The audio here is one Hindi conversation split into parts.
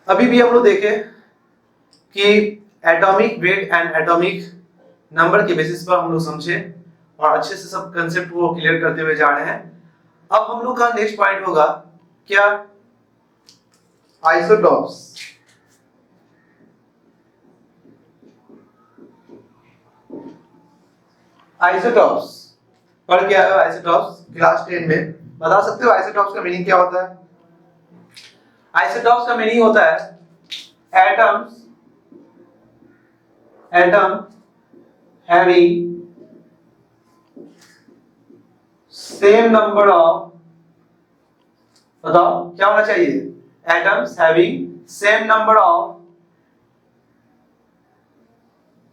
अभी भी हम लोग देखें कि atomic weight and atomic number के बेसिस पर हम लोग समझे और अच्छे से सब कंसेप्ट को क्लियर करते हुए जा रहे हैं। अब हम लोग का नेक्स्ट पॉइंट होगा क्या, आइसोटॉप्स। आइसोटॉप्स पर क्या है? आइसोटॉप्स क्लास 10 में बता सकते हो आइसोटॉप्स का मीनिंग क्या होता है? आइसोटॉप्स का मीनिंग होता है atom having same number of, बताओ क्या होना चाहिए? Atoms having same number of,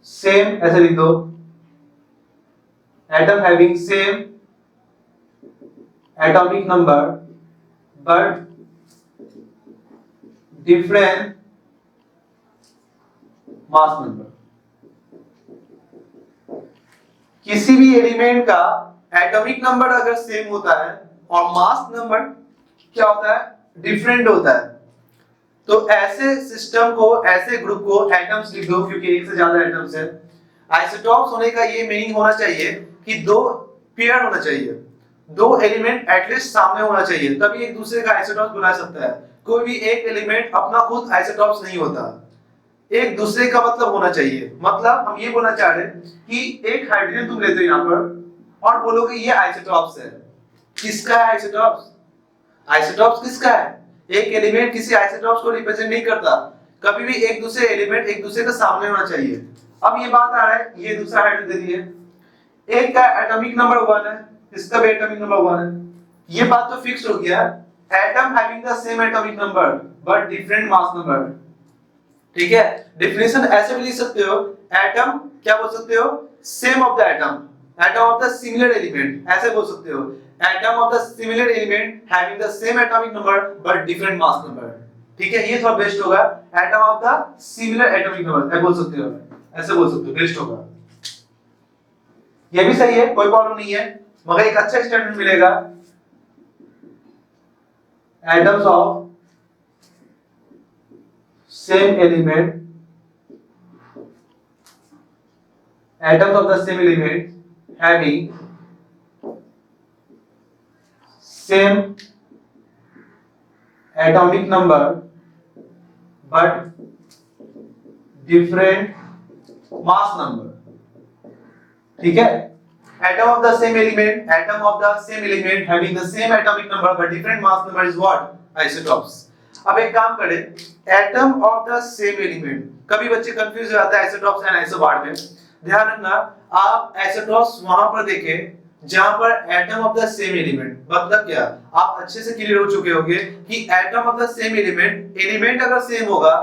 same ऐसे लिख दो, atom having same atomic number but different mass number. किसी भी एलिमेंट का एटॉमिक नंबर अगर सेम होता है और मास नंबर क्या होता है? डिफरेंट होता है, तो ऐसे सिस्टम को, ऐसे ग्रुप को एटम्स लिख दो, क्योंकि एक से ज्यादा एटम्स है। आइसोटॉप्स होने का ये मीनिंग होना चाहिए कि दो पेयर होना चाहिए, दो एलिमेंट एटलीस्ट सामने होना चाहिए, तभी एक दूसरे का आइसोटॉप्स बना सकता है। कोई भी एक एलिमेंट अपना खुद आइसोटॉप्स नहीं होता, एक दूसरे का मतलब होना चाहिए। मतलब हम ये बोलना चाह रहे हैं कि एक हाइड्रोजन तुम लेते हो यहाँ पर और बोलोगे ये आइसोटॉप्स है। किसका है आइसोटॉप्स? आइसोटॉप्स किसका है? एक एलिमेंट किसी आइसोटॉप्स को रिप्रेजेंट नहीं करता, कभी भी एक दूसरे एलिमेंट एक दूसरे के सामने होना चाहिए। अब ये बात आ रहा है, ये दूसरा हाइड्रोजन दे दिए, एक का एटॉमिक नंबर 1 है, इसका भी एटॉमिक नंबर 1 है, ये बात तो फिक्स हो गया, atom having the same atomic number but different mass number. ठीक है, डेफिनेशन ऐसे भी लिख सकते हो, एटम क्या बोल सकते हो? Same of the atom, atom of the similar element, ऐसे बोल सकते हो, atom of the similar element having the same atomic number but different mass number. ठीक है, ये थोड़ा बेस्ट होगा, atom of the similar atomic number, ऐसे बोल सकते हो, ऐसे बोल सकते हो, बेस्ट होगा। ये भी सही है, कोई प्रॉब्लम नहीं है, मगर एक अच्छा स्टैंडर्ड मिलेगा, atoms of same element, atoms of the same element having same atomic number but different mass number। ठीक है, atom of the same element, atom of the same element having the same atomic number but different mass number is what? Isotopes। अब एक काम करें, atom of the same element, कभी बच्चे कंफ्यूज हो जाते हैं आइसोटॉप्स एंड आइसोबार में। ध्यान रखना, आप आइसोटॉप्स वहां पर देखें जहां पर atom of the same element, मतलब क्या, आप अच्छे से क्लियर हो चुके होंगे कि atom of the same element, element अगर सेम होगा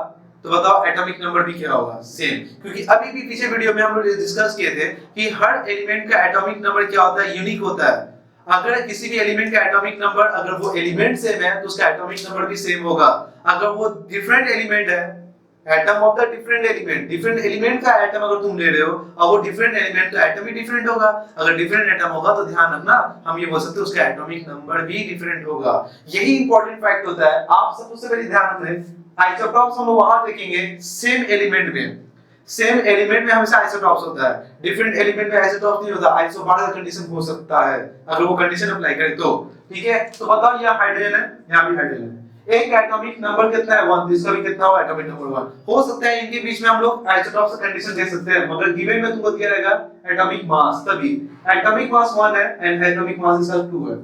तो बताओ एटॉमिक नंबर भी क्या होगा? सेम। क्योंकि अभी भी पीछे वीडियो में हम लोग डिस्कस किए थे कि हर एलिमेंट का एटॉमिक नंबर क्या होता है? यूनिक होता है। अगर किसी भी एलिमेंट का एटॉमिक नंबर, अगर वो एलिमेंट सेम है तो उसका एटॉमिक नंबर भी सेम होगा। अगर वो डिफरेंट एलिमेंट है, atom of the different element, different element का एटम अगर तुम ले रहे हो और वो डिफरेंट एलिमेंट, तो एटम भी डिफरेंट होगा। अगर डिफरेंट एटम होगा तो ध्यान रखना, हम ये बोल सकते हैं उसका एटॉमिक नंबर भी डिफरेंट होगा। यही इंपॉर्टेंट फैक्ट होता है, आप सबसे पहले ध्यान रखें। आइसोटॉप्स हम लोग वहां देखेंगे सेम एलिमेंट में, सेम एलिमेंट में हमेशा आइसोटॉप्स होता है, डिफरेंट एलिमेंट में आइसोटॉप्स नहीं होता। आइसोबार का कंडीशन हो सकता है अगर वो कंडीशन अप्लाई करें तो। ठीक है, तो बताओ ये हाइड्रोजन है, यहां भी हाइड्रोजन है, एक एटॉमिक नंबर कितना है? 1, इसका भी कितना होगा? Atomic number 1। हो सकता है इनके बीच में हम लोग आइसोटॉप्स का कंडीशन दे सकते हैं, मगर गिवन में तुमको दिया रहेगा एटॉमिक मास, तभी एटॉमिक मास 1 है एंड एटॉमिक मास इसका 2 है।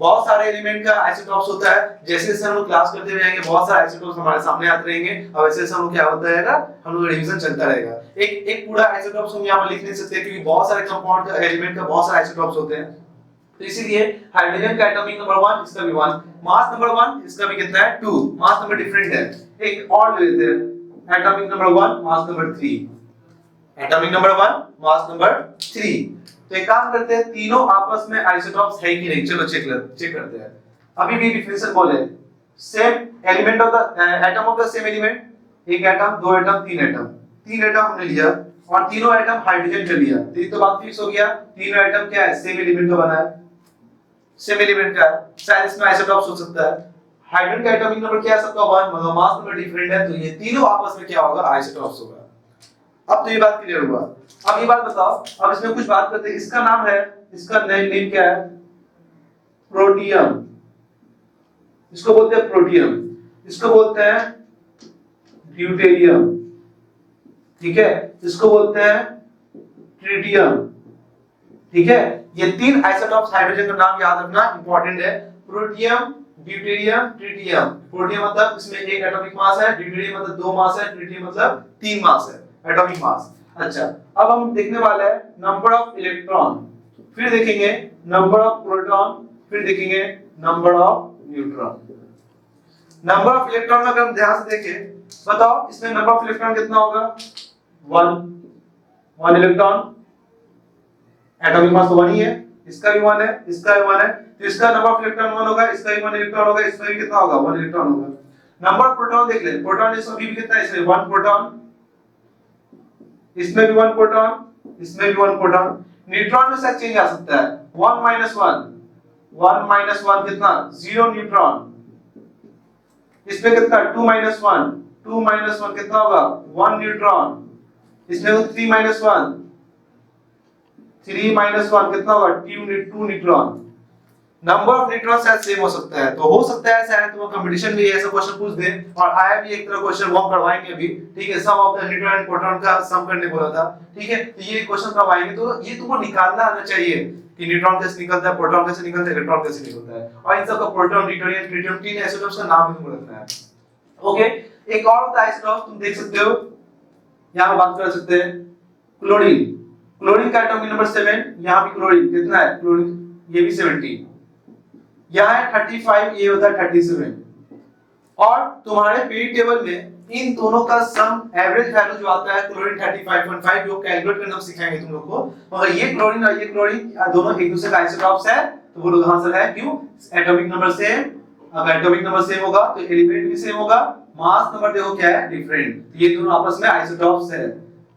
बहुत सारे एलिमेंट का आइसोटॉप्स होता है, जैसे जैसे हम लोग क्लास करते रहेंगे बहुत सारे आइसोटॉप्स हमारे सामने आते रहेंगे और वैसे वैसे हम लोग क्या होता रहेगा, हम लोग रिवीजन चलता रहेगा। एक एक पूरा आइसोटॉप्स हम यहां पर लिख नहीं सकते क्योंकि बहुत सारे कंपाउंड का, एलिमेंट का बहुत सारे आइसोटॉप्स होते हैं। तो इसीलिए हाइड्रोजन का एटॉमिक नंबर 1, इसका भी 1, मास नंबर 1, इसका भी कितना है? 2, मास नंबर डिफरेंट है। एक और ले लेते हैं, atomic number 1, mass number 3, atomic number 1, mass number 3। तो एक काम करते हैं, तीनों आपस में आइसोटॉप्स है कि नहीं, चलो चेक करते हैं। अभी भी डिफिनेशन बोले, same element of the atom of the same element, एक एटम, दो एटम, तीन एटम, तीन एटम हमने लिया और तीनों एटम हाइड्रोजन का लिया, तो ये तो बात फिक्स हो गया, तीनों एटम क्या है? सेम एलिमेंट का बना है, सेम एलिमेंट का है, शायद इसमें आइसोटॉप्स हो सकता है। हाइड्रोजन का एटॉमिक नंबर क्या है सबका 1, मगर मास नंबर डिफरेंट है, तो ये तीनों आपस में क्या होगा, आइसोटॉप्स होगा। अब तो ये बात क्लियर हुआ। अब ये बात बताओ, अब इसमें कुछ बात करते हैं। इसका नाम है, इसका नेम क्या है, प्रोटियम। इसको बोलते हैं प्रोटियम, इसको बोलते हैं ड्यूटेरियम, ठीक है, इसको बोलते हैं ट्रिटियम, ठीक है। ये तीन आइसोटॉप्स हाइड्रोजन का नाम याद रखना इंपॉर्टेंट है, प्रोटियम, ड्यूटेरियम, ट्रिटियम। प्रोटियम मतलब इसमें एक एटॉमिक मास है, ड्यूटेरियम मतलब 2 मास है, ट्रिटियम मतलब 3 मास है, एटॉमिक मास। अच्छा, अब हम देखने वाले हैं नंबर ऑफ इलेक्ट्रॉन, फिर देखेंगे नंबर ऑफ प्रोटॉन, फिर देखेंगे number of neutron. Number of electron अगर हम ध्यान से देखें, बताओ इसमें नंबर ऑफ इलेक्ट्रॉन कितना होगा, 1 इलेक्ट्रॉन, एटॉमिक मास तो 1 ही है, इसका भी 1 है, इसका भी 1 है, तो इसका नंबर ऑफ इलेक्ट्रॉन 1 होगा, इसका भी 1 इलेक्ट्रॉन होगा, इसमें भी कितना होगा, 1 इलेक्ट्रॉन होगा। नंबर ऑफ प्रोटॉन देख ले, प्रोटॉन इसमें भी कितना है, इसमें 1 प्रोटॉन, इसमें भी 1 प्रोटॉन, इसमें भी 1 प्रोटॉन। न्यूट्रॉन में से चेंज आ सकता है, 1 - 1, 1 - 1 कितना, 0 न्यूट्रॉन। इसमें कितना, 2 - 1, 2 - 1 कितना होगा, 1 न्यूट्रॉन। इसमें 3 - 1, 3 - 1 कितना होगा, 2 न्यूट्रॉन। नंबर ऑफ न्यूट्रॉन शायद सेम हो सकता है, तो हो सकता है शायद वो कंपटीशन में ऐसा क्वेश्चन पूछ दे, और आया भी एक तरह क्वेश्चन वो करवाएंगे भी, ठीक है, sum of the neutron and proton का सम करने बोला था, ठीक है, तो ये क्वेश्चन कब आएंगे, तो ये तुमको निकालना आना चाहिए कि न्यूट्रॉन कैसे निकलता है, प्रोटॉन कैसे निकलता है, इलेक्ट्रॉन कैसे निकलता है, और इन सब का प्रोटॉन, ड्यूटेरियम, ट्रिटियम, तीन आइसोटॉप्स का नाम भी तुमको रखना है। ओके, एक और होता है आइसोटॉप, तुम देख सकते हो, यहां बात कर सकते हैं क्लोरीन। क्लोरीन का एटॉमिक नंबर 7, यहां भी क्लोरीन कितना है, क्लोरीन ये भी 17, यहां है 35, ये होता है 37, और तुम्हारे पीरियड टेबल में इन दोनों का सम एवरेज वैल्यू जो आता है क्लोरीन 35.5, जो कैलकुलेट करना सिखाएंगे तुम लोग को, मगर ये क्लोरीन और ये क्लोरीन दोनों एक दूसरे का आइसोटॉप्स है, तो वो लोग आंसर है, क्यों, एटॉमिक नंबर सेम। अगर एटॉमिक नंबर सेम होगा तो एलिमेंट भी सेम होगा, मास नंबर देखो क्या है, डिफरेंट, ये दोनों आपस में आइसोटॉप्स है।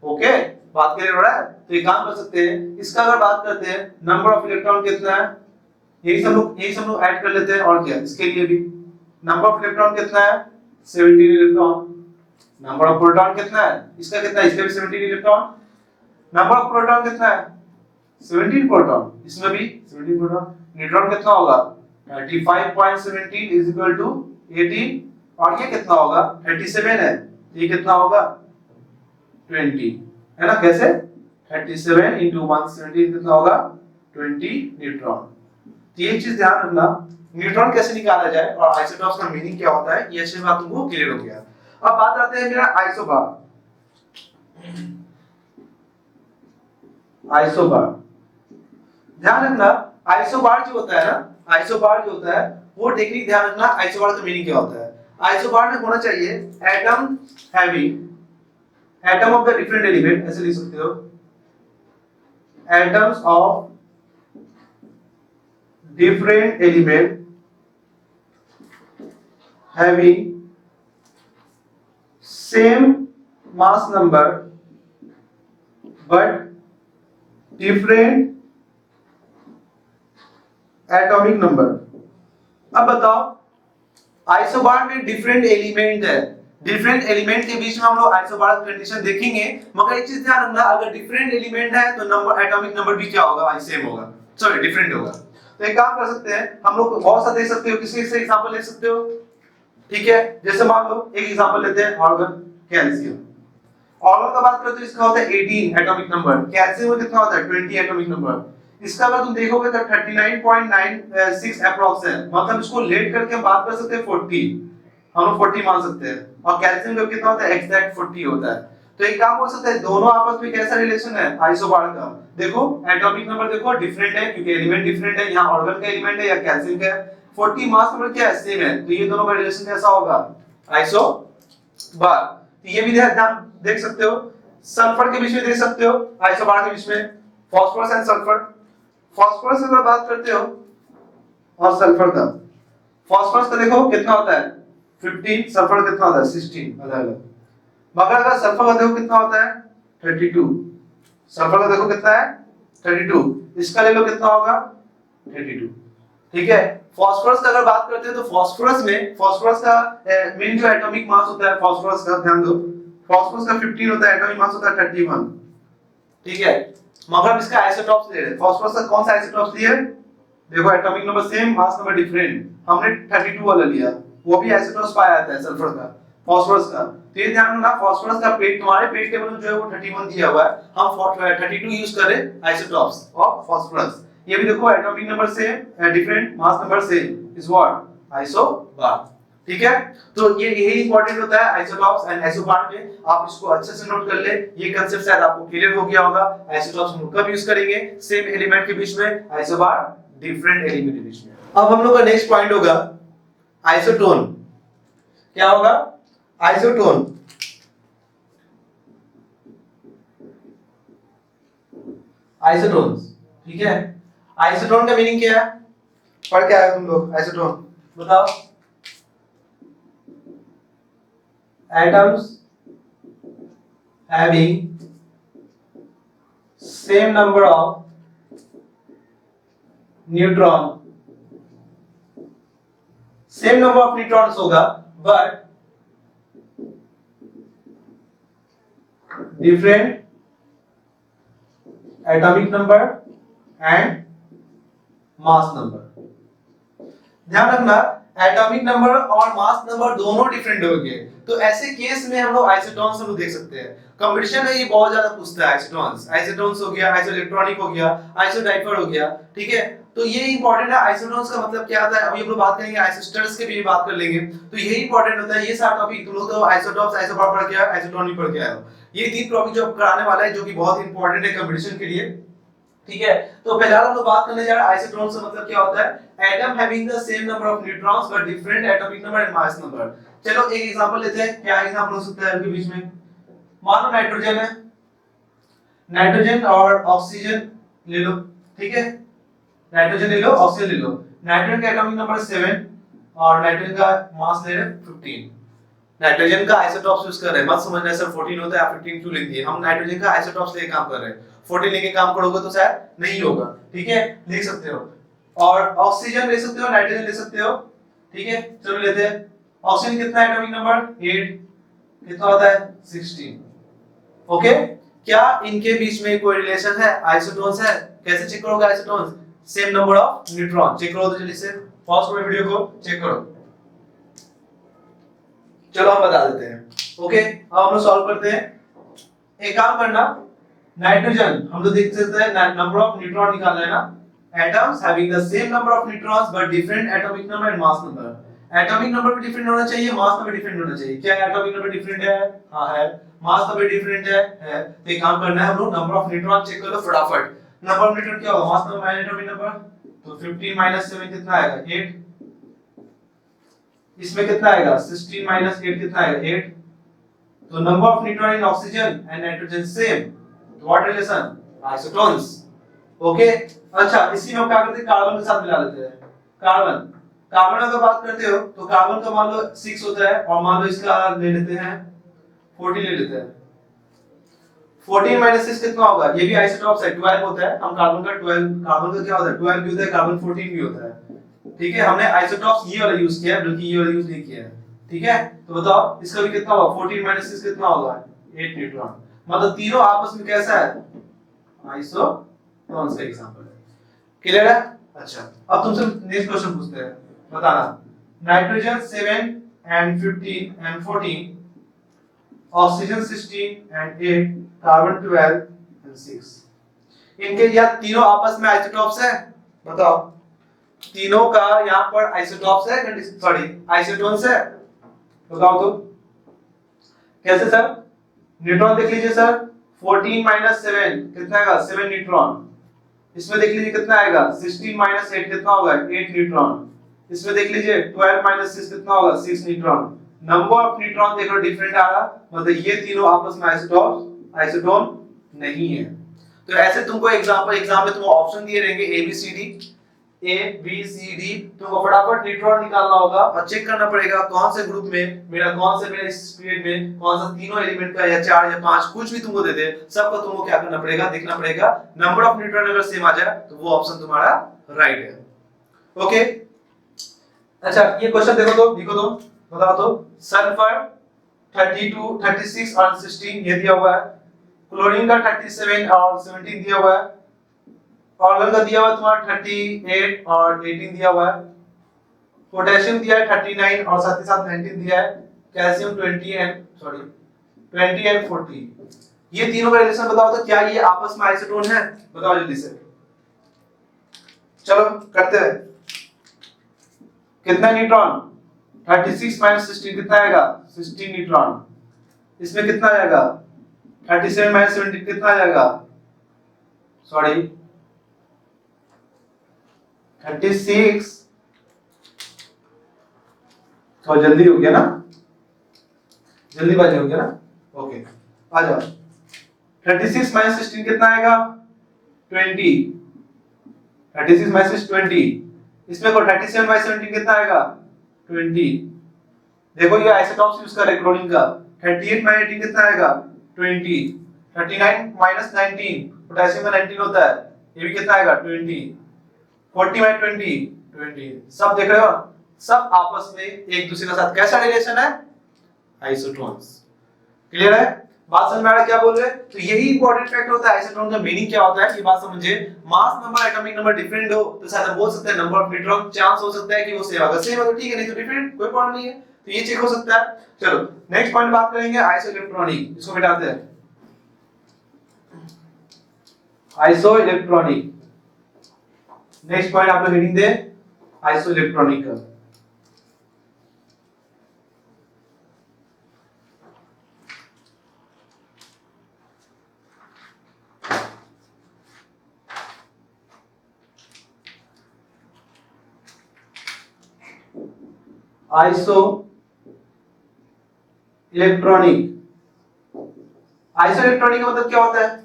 ओके, बात क्लियर हो रहा है, तो एक काम कर सकते हैं, इसका अगर बात करते हैं, नंबर ऑफ इलेक्ट्रॉन कितना है, यही सब लोग ऐड कर लेते हैं, और क्या, इसके लिए भी नंबर ऑफ इलेक्ट्रॉन कितना है, 17 इलेक्ट्रॉन। नंबर ऑफ प्रोटॉन कितना है, इसका कितना है, इसका भी 17 इलेक्ट्रॉन। नंबर ऑफ प्रोटॉन कितना है, 17 प्रोटॉन, इसमें भी 17 प्रोटॉन। न्यूट्रॉन कितना होगा, 35.17 इज इक्वल टू 18, और ये कितना होगा, 37 है, ये कितना होगा, 20, है ना, कैसे, 37 into 117 कितना होगा, 20 न्यूट्रॉन। तो ये चीज ध्यान रखना, न्यूट्रॉन कैसे निकाला जाए और आइसोटॉप्स का मीनिंग क्या होता है, ये अच्छे बात तुमको क्लियर हो गया। अब बात आते हैं मेरा आइसोबार। आइसोबार ध्यान रखना, आइसोबार जो होता है ना, आइसोबार जो होता है वो टेक्निक ध्यान रखना, आइसोबार का मीनिंग क्या होता है। आइसोबार में होना चाहिए atom having, atom of the different element, ऐसे लिख सकते हो, atoms of different element having same mass number but different atomic number। अब बताओ, आइसोबार में डिफरेंट एलिमेंट है, डिफरेंट एलिमेंट के बीच में हम लोग आइसोबार कंडीशन देखेंगे, मगर एक चीज ध्यान रखना, अगर डिफरेंट एलिमेंट है तो नंबर, एटॉमिक नंबर भी क्या होगा, सेम होगा, सॉरी डिफरेंट होगा। तो एक काम कर सकते हैं हम लोग, बहुत सा दे सकते हो, किसी से एग्जांपल ले सकते हो, ठीक है, जैसे मान लो एक एग्जांपल लेते हैं, ऑर्गन कैल्शियम। ऑर्गन का बात करते हैं, इसका होता है 18 एटॉमिक नंबर, कैल्शियम में कितना होता है 20 एटॉमिक नंबर। इसका अगर तुम देखोगे तो 39.96 अप्रॉक्स है, मतलब इसको लेट करके हम बात कर सकते हैं 40, हम लोग 40 मान सकते हैं, और कैल्शियम का कितना होता है, एग्जैक्ट 40 होता है। तो एक काम हो सकता है, दोनों आपस में कैसा रिलेशन है, आइसोबार का, देखो एटॉमिक नंबर देखो डिफरेंट है, क्योंकि एलिमेंट डिफरेंट है, यहाँ ऑर्गन का एलिमेंट है या कैल्शियम का है, 40 मास नंबर क्या है, सेम है, तो ये दोनों का रिलेशन कैसा होगा, आइसोबार। तो ये भी ध्यान देख सकते हो, सल्फर के बीच में देख सकते हो, आइसोबार के बीच में फास्फोरस एंड सल्फर। फास्फोरस की बात करते हो और सल्फर का, फास्फोरस का देखो कितना होता है 15, सल्फर कितना होता है 16, अलग अलग। मगर अगर सल्फर का देखो कितना होता है 32, सल्फर का देखो कितना है 32, इसका ले लो कितना होगा 32। ठीक है। फास्फोरस का अगर बात करते हैं तो फास्फोरस का मेन जो एटॉमिक मास होता है फास्फोरस का, ध्यान दो, फास्फोरस का 15 होता है, एटॉमिक मास होता है 31, ठीक है। मगर हम इसका आइसोटॉप्स ले रहे हैं, फास्फोरस का कौन सा आइसोटॉप्स लिया है, देखो atomic number same, mass number different, हमने 32 वाला लिया, वो भी आइसोटॉप्स पाया जाता है सल्फर का, फास्फोरस का। तो ये ध्यान रखना, फास्फोरस का पेट, तुम्हारे पेट टेबल में जो है वो 31 दिया हुआ है, हम 32 यूज करें आइसोटॉप्स ऑफ फास्फोरस। ये भी देखो atomic number same, different, mass number same, is what isobar, ठीक है। तो ये यही इंपॉर्टेंट होता है आइसोटॉप्स एंड आइसोबार में, आप इसको अच्छे से नोट कर ले, ये कांसेप्ट शायद आपको क्लियर हो गया होगा। आइसोटॉप्स हम कब यूज करेंगे, सेम एलिमेंट के बीच में, आइसोबार डिफरेंट एलिमेंट के बीच में। अब हम लोग का नेक्स्ट पॉइंट होगा आइसोटोन। क्या होगा, आइसोटोन। आइसोटोन्स, ठीक है। आइसोटोन का मीनिंग क्या है, पढ़ के आए तुम लोग, आइसोटोन बताओ। Atoms having same number of neutron, same number of neutrons होगा, but different atomic number and mass number। ध्यान रखना, एटॉमिक नंबर और मास नंबर दोनों डिफरेंट होंगे, तो ऐसे केस में हम लोग आइसोटोन्स हम लोग देख सकते हैं। कंपटीशन में ये बहुत ज्यादा पूछता है, आइसोटोन्स हो गया, आइसोइलेक्ट्रॉनिक हो गया, आइसोडाइफर हो गया, ठीक है। तो ये इंपॉर्टेंट है, आइसोटोन्स का मतलब क्या होता है, अभी हम लोग बात करेंगे, आइसोस्टर्स के भी बात कर लेंगे, तो यही इंपॉर्टेंट होता है। ये सारा टॉपिक तुम लोग तो आइसोटॉप्स, आइसोबार पढ़ के आए, आइसोटोन भी पढ़ के आए हो, ये तीन टॉपिक जो कराने वाला है, जो कि बहुत इंपॉर्टेंट है कंपटीशन के लिए, ठीक है। तो फिलहाल हम लोग बात करने जा रहे हैं आइसोटोन से मतलब क्या होता है, atom having the same number of neutrons but different atomic number and mass number. चलो एक एग्जांपल लेते हैं, क्या एग्जांपल हो सकता है इनके बीच में। मान लो नाइट्रोजन है, नाइट्रोजन और ऑक्सीजन ले लो, ठीक है, नाइट्रोजन ले लो, ऑक्सीजन ले लो। नाइट्रोजन का एटॉमिक नंबर 7 और नाइट्रोजन का मास ले रहे हैं 15। नाइट्रोजन का आइसोटॉप्स यूज कर रहे हैं, मत समझना सर 14 होता है, 15 क्यों लिख दिए, हम नाइट्रोजन का आइसोटॉप्स लेके काम कर रहे हैं, 14 लेके काम करोगे तो शायद नहीं होगा, ठीक है, लिख सकते हो। और ऑक्सीजन ले सकते हो, नाइट्रोजन ले सकते हो, ठीक है। चलो लेते हैं, ऑक्सीजन कितना है एटॉमिक नंबर 8, कितना होता है 16, ओके। क्या इनके बीच में कोई रिलेशन है, आइसोटोन्स है, कैसे चेक करोगे isotones, same number of neutron, check करो तो जल्दी से, पॉज करो वीडियो को, चेक करो। चलो हम बता देते हैं, ओके। अब हम लोग सॉल्व करते हैं, एक काम करना, नाइट्रोजन हम लोग देख सकते हैं, नंबर ऑफ न्यूट्रॉन निकालना है ना, atoms having the same number of neutrons but different atomic number and mass number. Atomic number भी डिफरेंट होना चाहिए, मास नंबर डिफरेंट होना चाहिए। क्या एटॉमिक नंबर डिफरेंट है, हां है, मास नंबर डिफरेंट है। तो एक काम करना है, हम लोग नंबर ऑफ न्यूट्रॉन चेक कर लो फटाफट। नंबर ऑफ न्यूट्रॉन क्या होगा, mass number minus atomic number, तो 15 - 7 कितना आएगा 8, इसमें कितना आएगा 16 - 8 कितना आएगा 8। तो number of neutron in oxygen and nitrogen same, what relation, isotones, okay. अच्छा, इसी में हम क्या करते हैं, कार्बन के साथ मिला लेते हैं। कार्बन, कार्बन अगर बात करते हो तो कार्बन का मान लो 6 होता है, और मान लो इसका ले लेते हैं 14 ले लेते हैं। 14 - 6 कितना होगा, ये भी आइसोटॉप्स है, 12 होता है। हम कार्बन का 12, कार्बन का क्या होता है 12 भी होता है, कार्बन 14 भी होता है, ठीक है। हमने आइसोटॉप्स ये वाला यूज किया है, बल्कि ये वाला यूज नहीं किया है, ठीक है। तो बताओ इसका भी कितना होगा, 14 - 6 कितना होगा 8 न्यूट्रॉन, मतलब तीनों आपस में कैसा है, आइसोटोन्स का एग्जांपल है, क्लियर है। अच्छा, अब तुमसे नेक्स्ट क्वेश्चन पूछते हैं, बताना, nitrogen 7 and 15 and 14, oxygen 16 and 8, carbon 12 and 6, इनके यह तीनों आपस में आइसोटॉप्स है, बताओ तीनों का यहाँ पर आइसोटॉप्स है, सॉरी आइसोटोन्स है, बताओ तो कैसे सर। न्यूट्रॉन देख लीजिए सर, 14 - 7 कितना आएगा 7 न्यूट्रॉन, इसमें देख लीजिए कितना आएगा 16 - 8 कितना होगा 8 न्यूट्रॉन, इसमें देख लीजिए 12 - 6 कितना होगा 6 न्यूट्रॉन। नंबर ऑफ न्यूट्रॉन देखो डिफरेंट आ रहा, मतलब ये तीनों आपस में आइसोटोन नहीं है। तो ऐसे तुमको एग्जाम में तुमको ऑप्शन दिए रहेंगे A B C D, तुमको फटाफट न्यूट्रॉन निकालना होगा और चेक करना पड़ेगा कौन से ग्रुप में मेरा इस पीरियड में कौन सा तीनों एलिमेंट का या 4 या 5 कुछ भी तुमको दे दे, सबका तुमको क्या करना पड़ेगा, देखना पड़ेगा। नंबर ऑफ न्यूट्रॉन अगर सेम आ जाए तो वो ऑप्शन तुम्हारा राइट है, ओके, अच्छा ये क्वेश्चन देखो तो, लिखो तो, बताओ तो। सल्फर 32, 36 और 16 ये दिया हुआ है। क्लोरीन का 37 और 17 दिया हुआ है। ऑर्गन का दिया हुआ है तुम्हारा 38 और 18 दिया हुआ है। पोटेशियम दिया है 39 और साथ ही साथ 19 दिया है। Calcium 20 and 40। ये तीनों का रिलेशन बताओ तो, क्या ये आपस में आइसोटोन है? बताओ जल्दी से, चलो करते हैं। कितना न्यूट्रॉन? 36 माइनस 16 कितना आएगा? 16 न्यूट्रॉन। इसमें कितना आएगा? 37 माइनस 17 कितना आ जाएगा? सॉरी 36, तो जल्दी हो गया ना, जल्दीबाजी हो गया ना। ओके आ जाओ। 36 माइनस 16 कितना आएगा? 20। 36 माइनस 20, इसमें को 37 माइनस 17 कितना आएगा? 20। देखो ये आइसोटॉप्स यूज कर रहे क्लोरीन का। 38 माइनस 18 कितना आएगा? 20। 39 माइनस 19, पोटेशियम का 19 होता है, ये भी कितना आएगा? 20। 40 माइनस 20, 20। सब देख रहे हो, सब आपस में एक दूसरे के साथ कैसा रिलेशन है? आइसोटोन्स। क्लियर है? बात समझ में आ रहा है क्या बोल रहे हैं? तो यही इंपॉर्टेंट फैक्टर होता है आइसोटोन का मीनिंग क्या होता है, ये बात समझिए। Mass number atomic number different हो तो शायद हम बोल सकते हैं नंबर ऑफ न्यूट्रॉन, चांस हो सकता है कि वो सेम, अगर सेम है तो ठीक है, नहीं तो डिफरेंट, कोई प्रॉब्लम नहीं है, तो ये चेक हो सकता है। चलो नेक्स्ट पॉइंट बात करेंगे आइसोइलेक्ट्रॉनिक, इसको मिटाते हैं। आइसोइलेक्ट्रॉनिक, नेक्स्ट पॉइंट आप लोग हेडिंग दे आइसोइलेक्ट्रॉनिक का। आइसो इलेक्ट्रॉनिक, आइसो इलेक्ट्रॉनिक का मतलब क्या होता है?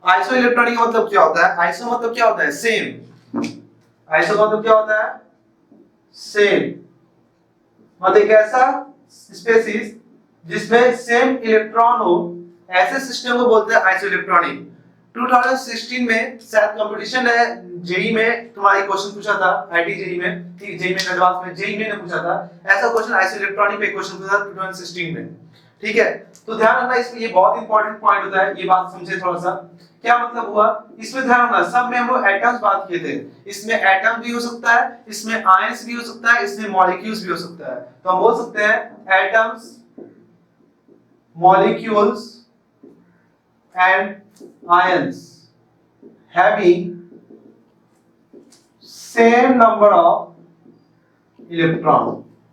आइसो इलेक्ट्रॉनिक का मतलब क्या होता है? आइसो मतलब क्या होता है? सेम। आइसो का मतलब क्या होता है? सेम। मतलब एक ऐसा स्पेसिस जिसमें सेम इलेक्ट्रॉन हो, ऐसे सिस्टम को बोलते हैं आइसो इलेक्ट्रॉनिक। 2016 में शायद कंपटीशन है जेई में, तुम्हारा क्वेश्चन पूछा था आईटी जेई में, ठीक जेई में एडवांस में, जेई में ने पूछा था ऐसा क्वेश्चन, आइसो इलेक्ट्रॉनिक पे क्वेश्चन पूछा था 2016 में, ठीक है। तो ध्यान रखना इसमें, ये बहुत इंपॉर्टेंट पॉइंट होता है, ये बात समझे थोड़ा सा। क्या मतलब हुआ इसमें? ध्यान रखना, सब में हम लोग एटम्स बात किए थे, इसमें एटम भी हो सकता है, इसमें आयंस भी हो सकता है, इसमें मॉलिक्यूल्स भी हो सकता है। तो हम बोल सकते हैं atoms, molecules and ions having same number of electron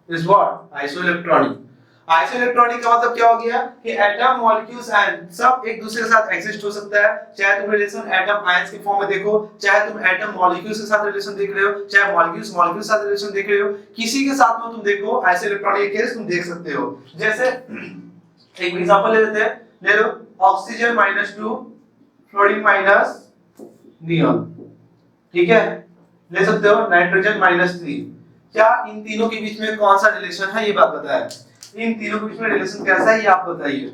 is what isoelectronic। Isoelectronic का मतलब क्या हो गया कि एटम, मॉलिक्यूल्स एंड सब एक दूसरे के साथ एग्जिस्ट हो सकता है, चाहे तुम रिलेशन एटम आयंस के फॉर्म में देखो, चाहे तुम एटम मॉलिक्यूल्स के साथ रिलेशन देख रहे हो, चाहे मॉलिक्यूल्स मॉलिक्यूल्स के साथ रिलेशन देख रहे हो, किसी के साथ में तुम देखो आइसोइलेक्ट्रॉनिक केस तुम देख सकते हो। जैसे एक एग्जांपल ले लेते हैं, ले लो ऑक्सीजन -2 फ्लोरीन माइनस नियॉन, ठीक है, ले सकते हो नाइट्रोजन -3। क्या इन तीनों के बीच में कौन सा रिलेशन है, ये बात बताया। इन तीनों के बीच में रिलेशन कैसा है ये आप बताइए।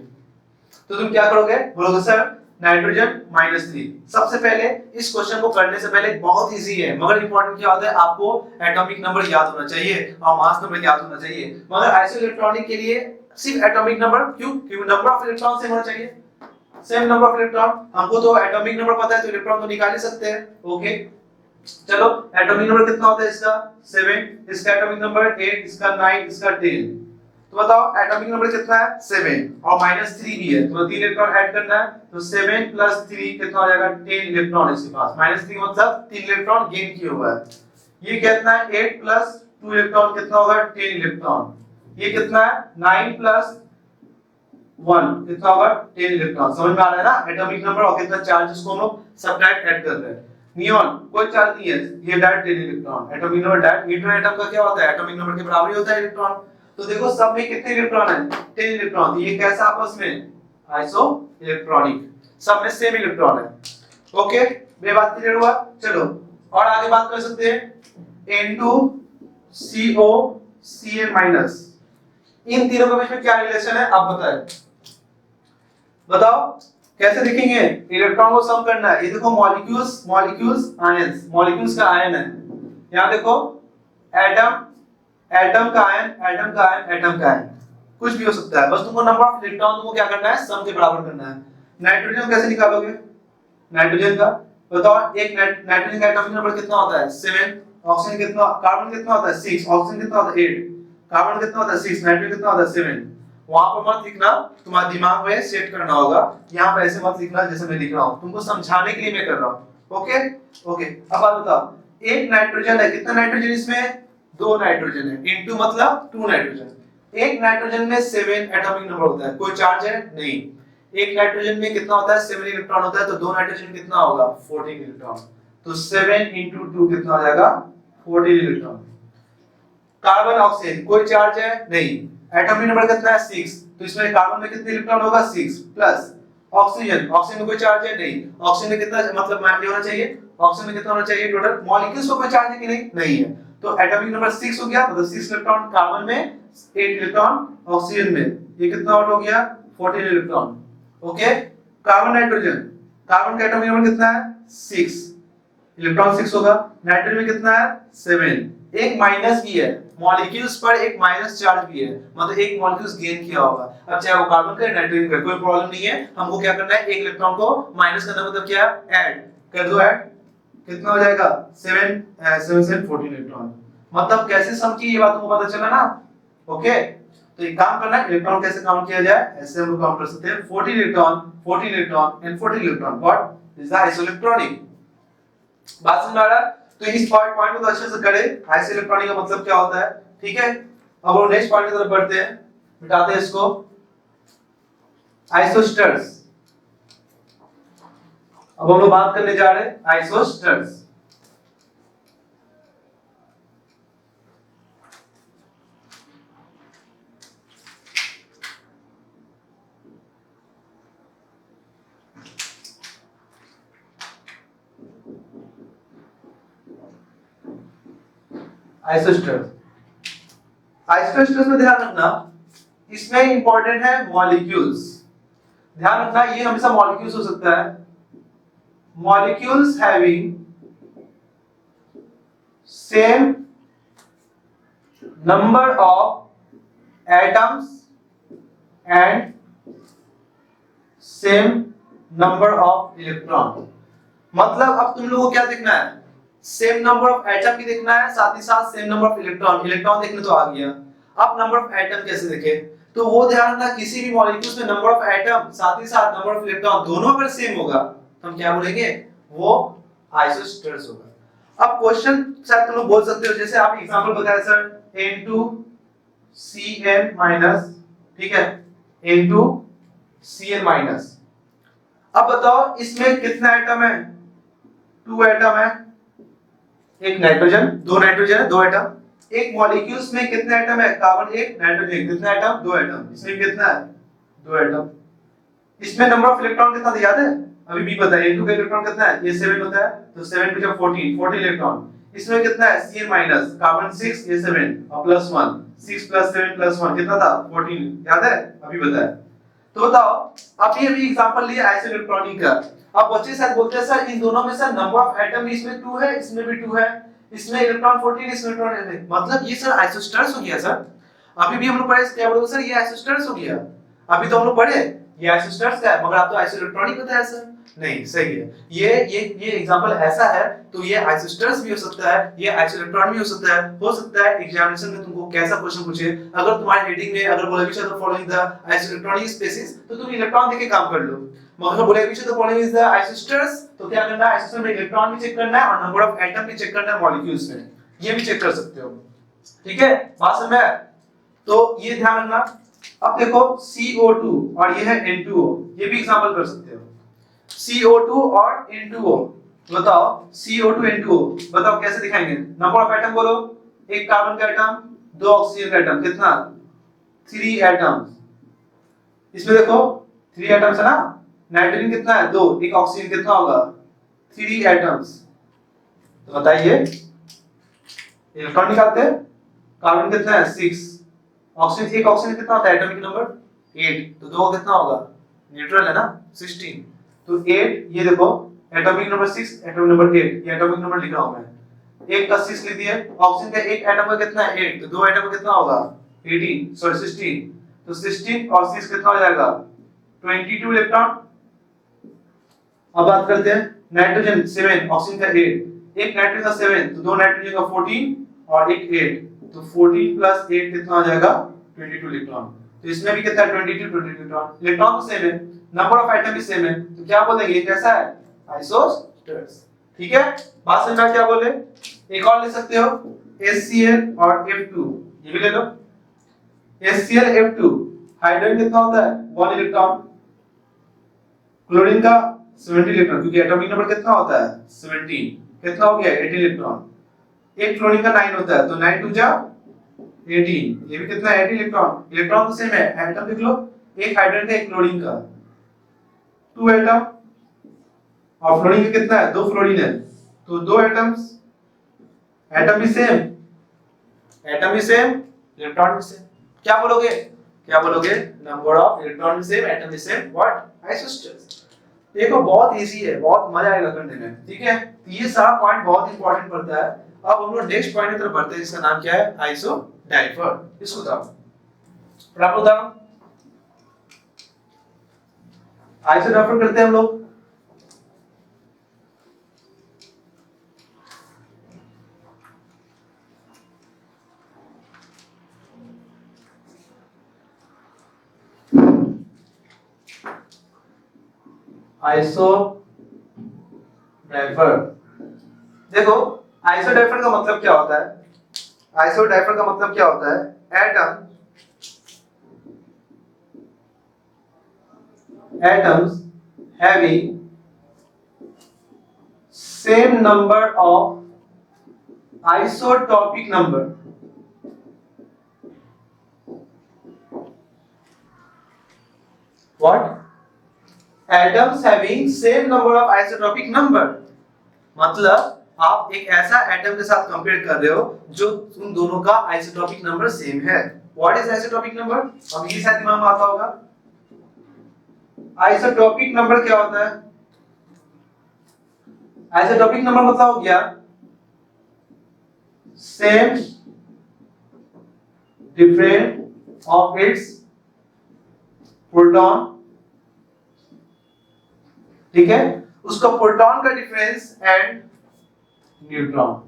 तो तुम क्या करोगे, बोलोगे सर नाइट्रोजन -3। सबसे पहले इस क्वेश्चन को करने से पहले बहुत इजी है, मगर इंपॉर्टेंट क्या होता है, आपको एटॉमिक नंबर याद होना चाहिए और मास नंबर याद होना चाहिए। मगर आइसोइलेक्ट्रॉनिक के लिए सिर्फ एटॉमिक नंबर, क्यों? क्योंकि नंबर ऑफ इलेक्ट्रॉन सेम होना चाहिए, सेम नंबर ऑफ इलेक्ट्रॉन। हमको तो एटॉमिक नंबर पता है तो इलेक्ट्रॉन तो निकाल ही सकते हैं। ओके चलो, एटॉमिक नंबर कितना होता है इसका? 7, इसका एटॉमिक नंबर 8, इसका 9, इसका 10। तो बताओ एटॉमिक नंबर कितना है? 7 और -3 भी है, तो 3 इलेक्ट्रॉन ऐड करना है, तो 7 + 3 कितना हो जाएगा? 10 इलेक्ट्रॉन इसके पास। -3 मतलब 3 इलेक्ट्रॉन गेन किया हुआ है। ये कितना है? 8 + 2 इलेक्ट्रॉन कितना होगा? 10 इलेक्ट्रॉन। ये कितना है? 9 + 1 कितना होगा? 10 इलेक्ट्रॉन। समझ में आ रहा है ना एटॉमिक नंबर और कितना चार्ज, इसको हम लोग सब्ट्रैक्ट ऐड कर रहे हैं। नियॉन कोई चार्ज नहीं है, ये direct 10 electron. Atomic number direct neutron atom का क्या होता है? एटॉमिक नंबर के बराबर ही होता है इलेक्ट्रॉन। तो देखो सब में कितने इलेक्ट्रॉन है? 10 इलेक्ट्रॉन। ये कैसा आपस में? आइसो इलेक्ट्रॉनिक, सब में सेम इलेक्ट्रॉन है। ओके मेरी बात क्लियर हुआ? चलो और आगे बात कर सकते हैं। N2CO Ca-, इन तीनों के बीच में क्या रिलेशन है आप बताएं, बताओ कैसे देखेंगे? इलेक्ट्रॉन को सम करना है। ये देखो मॉलिक्यूल्स, मॉलिक्यूल्स आयंस, मॉलिक्यूल्स का आयन है, यहाँ देखो एटम, एटम का आयन, एटम का आयन, एटम का आयन, कुछ भी हो सकता है, बस तुमको नंबर ऑफ इलेक्ट्रॉन तुमको क्या करना है, सम के बराबर करना है। नाइट्रोजन कैसे निकालोगे, नाइट्रोजन का बताओ, एक नाइट्रोजन का एटॉमिक नंबर कितना होता है 7, ऑक्सीजन कितना, कार्बन कितना होता है 6, ऑक्सीजन कितना होता है 8, कार्बन कितना होता है 6, नाइट्रोजन कितना होता है 7। वहां पर मत लिखना, तुम्हारे दिमाग में सेट करना होगा, यहाँ पे ऐसे मत लिखना जैसे मैं लिख रहा हूँ, तुमको समझाने के लिए मैं कर रहा हूँ। ओके ओके, अब बात बताओ, एक नाइट्रोजन है, कितना नाइट्रोजन इसमें, 2 नाइट्रोजन है, इनटू मतलब 2 नाइट्रोजन। एक नाइट्रोजन में 7 एटॉमिक नंबर होता है, कोई चार्ज है नहीं। एक नाइट्रोजन में कितना होता है 7 इलेक्ट्रॉन होता है, तो 2 नाइट्रोजन कितना होगा 14 इलेक्ट्रॉन, तो 7 into 2 कितना हो जाएगा 14 इलेक्ट्रॉन। कार्बन ऑक्सीजन कोई चार्ज है नहीं, एटॉमिक नंबर कितना है 6, तो इसमें कार्बन में कितने इलेक्ट्रॉन होगा 6 प्लस ऑक्सीजन, ऑक्सीजन में कोई चार्ज है नहीं, ऑक्सीजन में कितना मतलब ये होना चाहिए, ऑक्सीजन में कितना होना चाहिए टोटल मॉलिक्यूल्स को कोई चार्ज है कि नहीं, नहीं है, तो एटॉमिक नंबर 6 हो गया, मतलब 6 इलेक्ट्रॉन कार्बन में, 8 इलेक्ट्रॉन ऑक्सीजन में, ये कितना आउट हो गया 14 electron. Okay, carbon nitrogen, carbon का एटॉमिक नंबर कितना है 6, इलेक्ट्रॉन 6 होगा, नाइट्रोजन में कितना है 7, एक माइनस भी है, मॉलिक्यूल्स पर एक माइनस चार्ज भी है, मतलब एक मॉलिक्यूल्स गेन किया होगा। अब चाहे वो कार्बन का नाइट्रोजन का कोई प्रॉब्लम नहीं है, हमको क्या करना है एक इलेक्ट्रॉन को माइनस करना, मतलब क्या ऐड कर दो, ऐड कितना हो जाएगा 7 7 से 14 इलेक्ट्रॉन, मतलब कैसे सम की ये बात तुमको पता चला ना। ओके, तो एक काम करना है, इलेक्ट्रॉन कैसे काउंट किया जाए, ऐसे हम लोग काउंट कर सकते हैं 14 electron, 14 electron and 14 electron, what this is isoelectronic. बात समझ आ रहा है, तो इस पॉइंट को तो अच्छे से करें, आइसोइलेक्ट्रॉनिक का मतलब क्या होता है, ठीक है। अब हम नेक्स्ट पॉइंट की तरफ बढ़ते हैं, मिटाते हैं इसको, आइसोस्टर्स। अब हम लोग बात करने जा रहे हैं आइसोस्टर्स। आइसोस्टर्स, आइसोस्टर्स में ध्यान रखना, इसमें इंपॉर्टेंट है मॉलिक्यूल्स, ध्यान रखना ये हमेशा मॉलिक्यूल्स हो सकता है, molecules having same number of atoms and same number of electron. मतलब अब तुम लोगों को क्या देखना है, सेम नंबर ऑफ एटम भी देखना है, साथ ही साथ same number of electron, electron देखने तो आ गया, अब नंबर ऑफ एटम कैसे देखे, तो वो ध्यान रखना किसी भी मॉलिक्यूल्स में नंबर ऑफ एटम साथ ही साथ नंबर ऑफ इलेक्ट्रॉन दोनों अगर सेम होगा तो हम क्या बोलेंगे, वो आइसोस्टर्स होगा। अब क्वेश्चन शायद तुम लोग बोल सकते हो, जैसे आप एग्जांपल बताया सर N2Cn-, ठीक है, N2Cn-। अब बताओ इसमें कितना एटम है, 2 एटम है, एक नाइट्रोजन, 2 नाइट्रोजन है, 2 एटम, एक मॉलिक्यूल्स में कितने एटम है, कार्बन 1, नाइट्रोजन कितना एटम, 2 एटम, इसमें कितना है 2 एटम। इसमें नंबर ऑफ इलेक्ट्रॉन कितना याद है, अभी भी पता है, N2 का इलेक्ट्रॉन कितना है, ये 7 होता है, तो 7 जब 14 इलेक्ट्रॉन, इसमें कितना है Cn-, कार्बन 6, ये 7 और प्लस 1, 6 प्लस 7 प्लस 1 कितना था 14, याद है अभी बताया। तो बताओ अभी एग्जांपल लिए आइसोइलेक्ट्रॉनिक का, अब बच्चे शायद बोलते हैं सर इन दोनों में सर नंबर ऑफ एटम इसमें 2 है, इसमें भी 2 है, इसमें इलेक्ट्रॉन 14, इसमें इलेक्ट्रॉन 8, मतलब ये सर आइसोस्टर्स हो गया सर। अभी भी हम लोग पढ़े क्या बोलोगे सर, ये आइसोस्टर्स हो गया, अभी तो हम लोग पढ़े ये आइसोस्टर्स का है, मगर आप तो आइसोइलेक्ट्रॉनिक बताया सर, नहीं सही है, ये एग्जांपल ऐसा है, तो ये आइसोस्टर्स भी हो सकता है, ये आइसोइलेक्ट्रॉन भी हो सकता है एग्जामिनेशन में तुमको कैसा क्वेश्चन पूछे, अगर तुम्हारे हेडिंग में अगर बोला भी तो फॉलोइंग द आइसोइलेक्ट्रॉनिक स्पेसिस, तो तुम इलेक्ट्रॉन देके काम कर लो, मगर अगर बोला भी तो फॉलोइंग इज द आइसोस्टर्स, तो क्या करना है, आइसोस्टर में इलेक्ट्रॉन भी चेक करना है और नंबर ऑफ एटम भी चेक करना है मॉलिक्यूल्स में, ये भी चेक कर सकते हो, ठीक है, बात समझ में आया? तो ये ध्यान रखना। अब देखो CO2 और ये है N2O, ये भी एग्जांपल कर सकते हो, CO2 और N2O, बताओ CO2 N2O, बताओ कैसे दिखाएंगे, नंबर ऑफ एटम बोलो, एक कार्बन का एटम, 2 ऑक्सीजन का एटम, कितना 3 एटम्स, इसमें देखो 3 एटम्स है ना, नाइट्रोजन कितना है 2, एक ऑक्सीजन कितना होगा 3 एटम्स, तो बताइए इलेक्ट्रॉन निकालते हैं, कार्बन कितना है 6, ऑक्सीजन, एक ऑक्सीजन कितना होता है एटॉमिक नंबर 8, तो 2 कितना होगा न्यूट्रल है ना 16, तो 8, ये देखो एटॉमिक नंबर 6, एटॉमिक नंबर 8, ये एटॉमिक नंबर लिख रहा हूं मैं, एक का 6 लिख दिए, ऑक्सीजन का एक एटम का कितना है 8, तो दो एटम का कितना होगा 18 सॉरी 16, तो 16 और 6 कितना हो जाएगा 22 इलेक्ट्रॉन। अब बात करते हैं नाइट्रोजन 7, ऑक्सीजन का 8, एक नाइट्रोजन का 7 तो दो नाइट्रोजन का 14 और एक 8, तो 14 प्लस 8 कितना हो जाएगा 22 इलेक्ट्रॉन। तो इसमें भी कितना है 22 इलेक्ट्रॉन, इलेक्ट्रॉन तो सेम है, नंबर ऑफ एटम भी सेम है, तो क्या बोलेंगे ये कैसा है आइसोस्टेरेस। ठीक है, बात समझ में क्या बोले। एक और ले सकते हो HCl और F2, ये भी ले लो। HCl F2 हाइड्रोजन कितना होता है 1 इलेक्ट्रॉन, क्लोरीन का 70 इलेक्ट्रॉन, क्योंकि एटॉमिक नंबर कितना होता है 17, कितना हो गया 18 इलेक्ट्रॉन, एक क्लोरीन का 9 होता है, तो 9 2 जा 18, ये भी कितना है 18 इलेक्ट्रॉन, इलेक्ट्रॉन तो सेम है, एटम देख लो, एक हाइड्रोजन का एक क्लोरीन का 2 एटम, और फ्लोरीन का कितना है 2 फ्लोरीन है, तो 2 एटम्स, एटम भी सेम, एटम भी सेम, इलेक्ट्रॉन भी सेम, क्या बोलोगे नंबर ऑफ इलेक्ट्रॉन भी सेम, एटम भी सेम, व्हाट आइसोस्टेरेस। देखो बहुत इजी है, बहुत मजा आएगा करने में, ठीक है, ये सारा पॉइंट बहुत इंपॉर्टेंट पड़ता है। अब हम लोग नेक्स्ट पॉइंट की तरफ बढ़ते हैं, जिसका नाम क्या है आइसोडाइफर। इसको बताओ आइसोडाइफर करते हैं हम लोग। आइसोडाइफर, देखो आइसोडाइफर का मतलब क्या होता है, आइसोडाइफर का मतलब क्या होता है, atoms having same number of isotopic number, what atoms having same number of isotopic number, मतलब आप एक ऐसा एटम के साथ कंपेयर कर रहे हो जो उन दोनों का आइसोटोपिक नंबर सेम है। व्हाट इज आइसोटोपिक नंबर, अब ये शायद दिमाग में आता होगा। आइसोटोपिक नंबर क्या होता है, आइसोटोपिक नंबर मतलब हो गया same different of its proton, ठीक है, उसका प्रोटॉन का डिफरेंस एंड न्यूट्रॉन,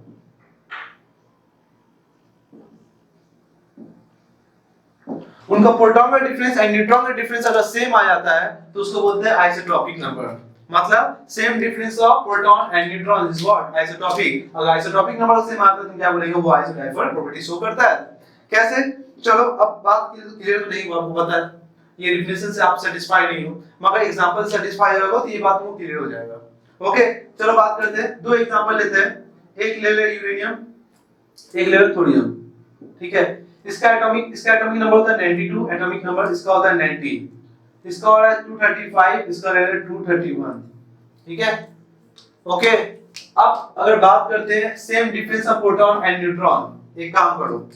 उनका प्रोटॉन का डिफरेंस एंड न्यूट्रॉन का डिफरेंस अगर सेम आ जाता है तो उसको बोलते हैं आइसोटोपिक नंबर, मतलब same difference of proton and neutron is what isotopic. अगर आइसोटोपिक नंबर सेम आता है तो क्या बोलेंगे वो आइसोडाइफर प्रॉपर्टी शो करता है। कैसे, चलो अब बात क्लियर तो नहीं हुआ, आपको पता है ये डेफिनेशन से आप सेटिस्फाई नहीं हो, मगर एग्जांपल से सेटिस्फाई होगा तो ये बात को क्लियर हो जाएगा। ओके चलो बात करते हैं, दो एग्जांपल लेते हैं, एक ले ले यूरेनियम, एक ले ले थोरियम, ठीक है, इसका एटॉमिक नंबर होता है 92, एटॉमिक नंबर इसका होता है 90, इसका हो रहा है 235, इसका ले ले 231, ठीक है। ओके अब अगर बात करते हैं same difference of proton and neutron, एक काम करो,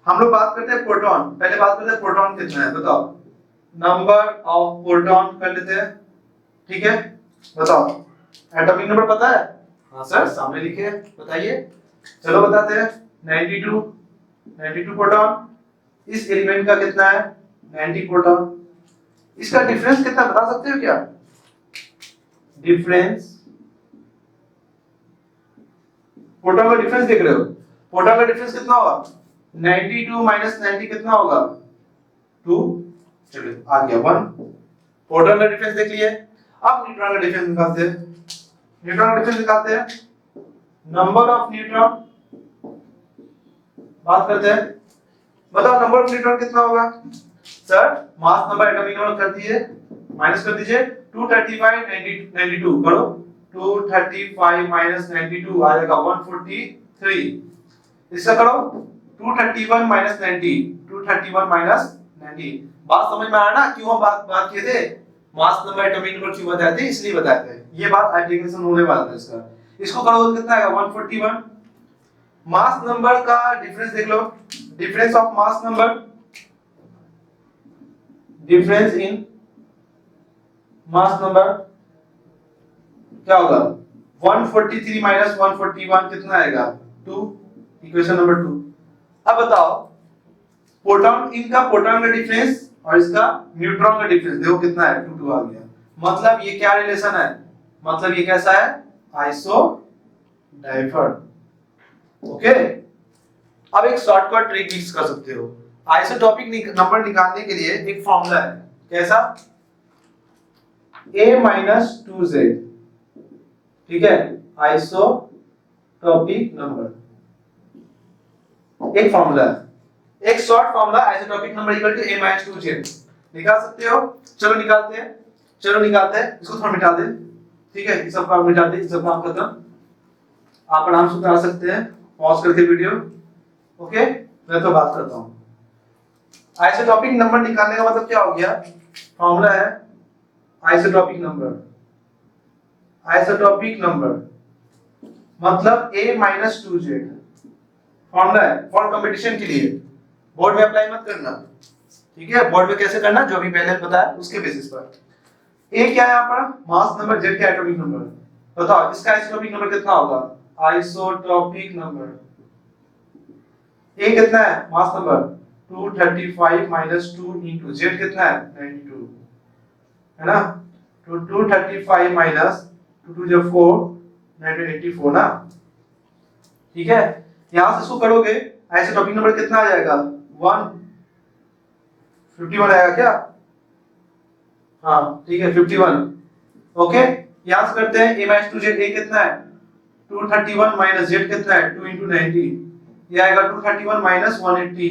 हम लोग बात करते हैं प्रोटॉन, पहले बात करते हैं प्रोटॉन कितना है, बताओ नंबर ऑफ प्रोटॉन कर लेते हैं, ठीक है, बताओ एटॉमिक नंबर पता है, हाँ सर सामने लिखे है, बताइए, चलो बताते हैं 92 प्रोटॉन, इस एलिमेंट का कितना है 90 प्रोटॉन, इसका डिफरेंस कितना बता सकते हो क्या, डिफरेंस प्रोटॉन का डिफरेंस देख रहे हो, प्रोटॉन का डिफरेंस कितना होगा 92 माइनस 90 कितना होगा 2, चलो आ गया 1, प्रोटॉन का डिफरेंस देख लिए। अब न्यूट्रॉन का डिफरेंस निकालते हैं, न्यूट्रॉन का डिफरेंस निकालते हैं, नंबर ऑफ न्यूट्रॉन बात करते हैं, बताओ नंबर ऑफ न्यूट्रॉन कितना होगा, sir mass number atomic number कर दिए, माइनस कर दीजिए 235 92 करो, 235 माइनस 92 आ जाएगा 143, इसका करो 231 माइनस 90, 231 माइनस 90, बात समझ में आया ना, क्यों हम बात किए थे मास नंबर एटॉमिक नंबर क्यों बताए थे, इसलिए बताए थे, ये बात एप्लीकेशन होने वाला था इसका, इसको करो तो कितना आएगा 141, मास नंबर का डिफरेंस देख लो, difference of mass number, difference in mass number क्या होगा 143 माइनस 141 कितना आएगा 2, इक्वेशन नंबर 2। अब बताओ प्रोटॉन, इनका प्रोटॉन का डिफरेंस और इसका न्यूट्रॉन का डिफरेंस देखो कितना है, 2 2 आ गया। मतलब ये क्या रिलेशन है, मतलब ये कैसा है, आइसोडाइफर। ओके, अब एक शॉर्टकट ट्रिक यूज कर सकते हो। आइसोटॉपिक नंबर निकालने के लिए एक फॉर्मूला है, कैसा, a-2z, ठीक है, आइसोटॉपिक नंबर, एक फॉर्मूला है, एक short formula, isotopic number equal to a-2z। निकाल सकते हो, चलो निकालते हैं, इसको थोड़ा मिटा दे, ठीक है, इस सब काम मिटा दे, इस सब काम खत्म, आप आराम से उतार सकते हैं पॉज करके वीडियो। ओके, मैं तो बात करता हूं। आइसोटॉपिक नंबर निकालने का मतलब क्या हो गया, फॉर्मूला है आइसोटॉपिक नंबर, मतलब a-2z, फॉर्मूला है फॉर कंपटीशन के लिए, बोर्ड में अप्लाई मत करना, ठीक है, बोर्ड में कैसे करना जो अभी पहले बताया उसके बेसिस पर। ए क्या है यहाँ पर, मास नंबर, जेड क्या एटॉमिक नंबर, बताओ इसका आइसोटॉपिक नंबर कितना होगा, आइसोटॉपिक नंबर ए कितना है, mass number 235 minus 2 into Z कितना है 92, है ना, तो 235 माइनस 2 2 जो 4 984 ना, ठीक है, यहां से इसको करोगे आइसोटॉपिक नंबर कितना आ जाएगा, 151 आएगा क्या, हाँ ठीक है 51। ओके, यहां से करते हैं a-2z, a कितना है 231 माइनस z कितना है 2 into 90, ये आएगा 231 माइनस 180,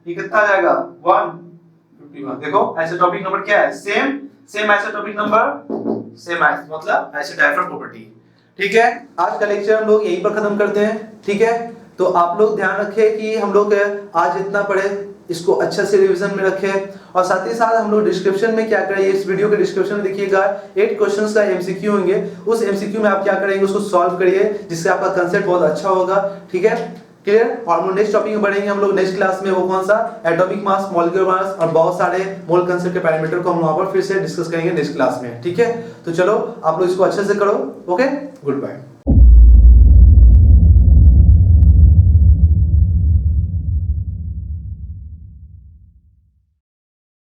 ये कितना आ जाएगा 151। देखो आइसोटॉपिक नंबर क्या है, सेम आइसोटॉपिक नंबर सेम मतलब आइसोडाइफर प्रॉपर्टी। ठीक है, आज का लेक्चर हम लोग यहीं पर खत्म करते हैं। ठीक है, तो आप लोग ध्यान रखें कि हम लोग आज इतना पढ़े इसको अच्छे से रिवीजन में रखें, और साथ ही साथ हम लोग डिस्क्रिप्शन में क्या करेंगे, इस वीडियो के डिस्क्रिप्शन में देखिएगा 8 क्वेश्चंस का एमसीक्यू होंगे, उस एमसीक्यू में आप क्या करेंगे उसको सॉल्व करिए, जिससे आपका कंसेप्ट बहुत अच्छा होगा। ठीक है, क्लियर। और हम लोग नेक्स्ट टॉपिक में बढ़ेंगे, हम लोग नेक्स्ट क्लास में वो कौन सा, एटॉमिक मास, मॉलिक्यूलर मास और बहुत सारे मोल कंसेप्ट के पैरामीटर को हम वहां पर फिर से डिस्कस करेंगे नेक्स्ट क्लास में। ठीक है, तो चलो आप लोग इसको अच्छे से करो। Okay, good bye.